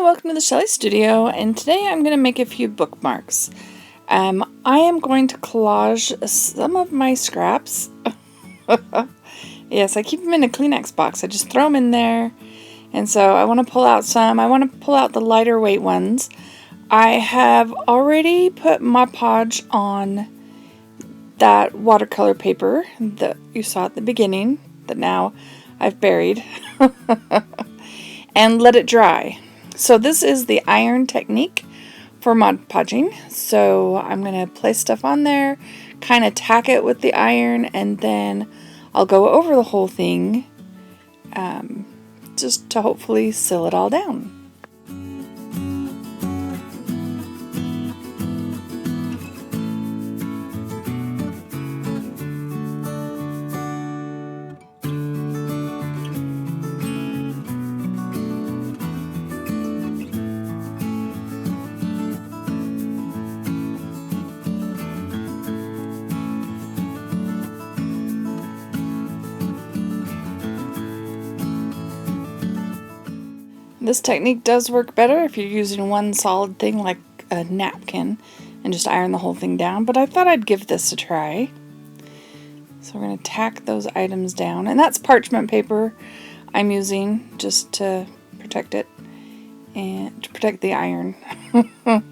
Hi, welcome to the Shelley Studio, and today I'm going to make a few bookmarks. I am going to collage some of my scraps. Yes, I keep them in a Kleenex box. I just throw them in there, and so I want to pull out some. I want to pull out the lighter weight ones. I have already put Mod Podge on that watercolor paper that you saw at the beginning, that now I've buried, and let it dry. So this is the iron technique for Mod Podging. So I'm going to place stuff on there, kind of tack it with the iron, and then I'll go over the whole thing just to hopefully seal it all down. This technique does work better if you're using one solid thing like a napkin and just iron the whole thing down, but I thought I'd give this a try. So we're going to tack those items down, and that's parchment paper I'm using just to protect it and to protect the iron. And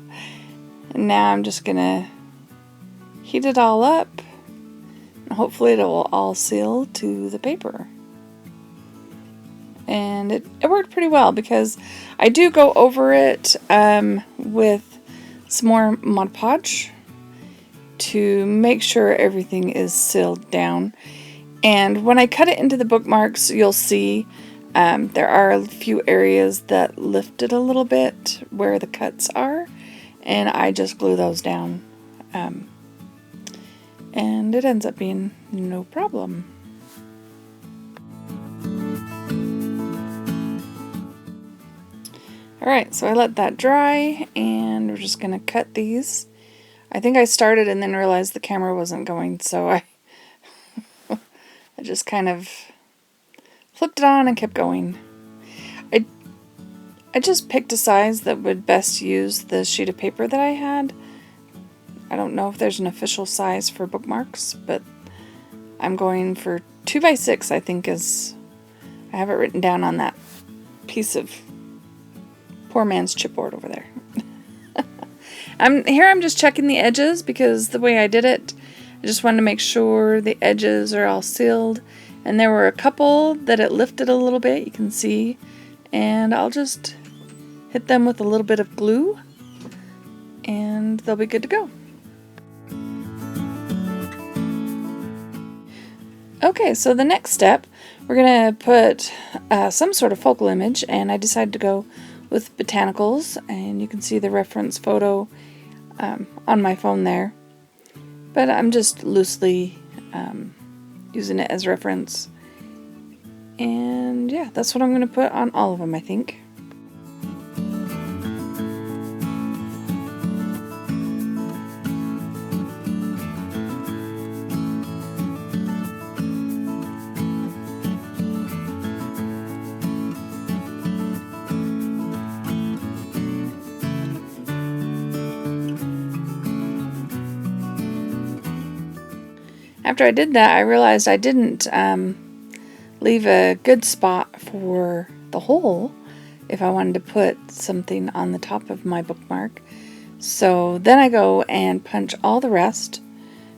now I'm just going to heat it all up, and hopefully it will all seal to the paper. And it worked pretty well because I do go over it with some more Mod Podge to make sure everything is sealed down. And when I cut it into the bookmarks, you'll see there are a few areas that lifted a little bit where the cuts are, and I just glue those down. And it ends up being no problem. Alright, so I let that dry, and we're just going to cut these. I think I started and then realized the camera wasn't going, so I just kind of flipped it on and kept going. I just picked a size that would best use the sheet of paper that I had. I don't know if there's an official size for bookmarks, but I'm going for 2x6, I think is, I have it written down on that piece of poor man's chipboard over there. I'm just checking the edges because the way I did it, I just wanted to make sure the edges are all sealed. And there were a couple that it lifted a little bit, you can see. And I'll just hit them with a little bit of glue, and they'll be good to go. Okay, so the next step, we're going to put some sort of focal image, and I decided to go with botanicals, and you can see the reference photo on my phone there, but I'm just loosely using it as reference, and yeah, that's what I'm going to put on all of them, I think. After I did that, I realized I didn't leave a good spot for the hole if I wanted to put something on the top of my bookmark. So then I go and punch all the rest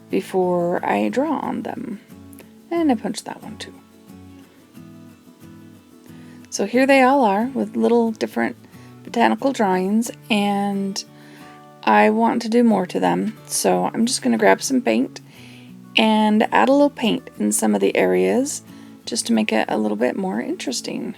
before I draw on them. And I punched that one too. So here they all are with little different botanical drawings, and I want to do more to them. So I'm just going to grab some paint and add a little paint in some of the areas just to make it a little bit more interesting.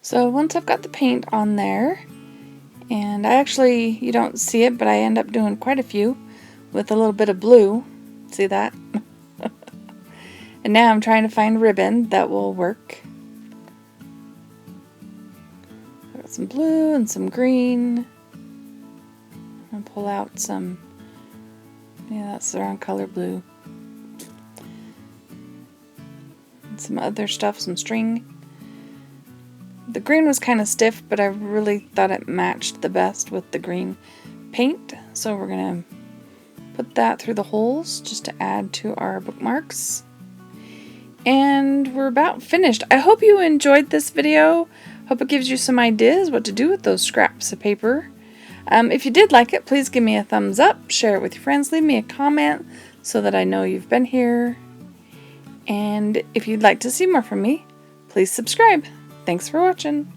So once I've got the paint on there, and you don't see it, but I end up doing quite a few with a little bit of blue. See that? And now I'm trying to find ribbon that will work. I've got some blue and some green. I'll pull out some, yeah, that's the wrong color, blue. And some other stuff, some string. The green was kind of stiff, but I really thought it matched the best with the green paint. So we're going to put that through the holes just to add to our bookmarks. And we're about finished. I hope you enjoyed this video. Hope it gives you some ideas what to do with those scraps of paper. If you did like it, please give me a thumbs up, share it with your friends, leave me a comment so that I know you've been here. And if you'd like to see more from me, please subscribe. Thanks for watching.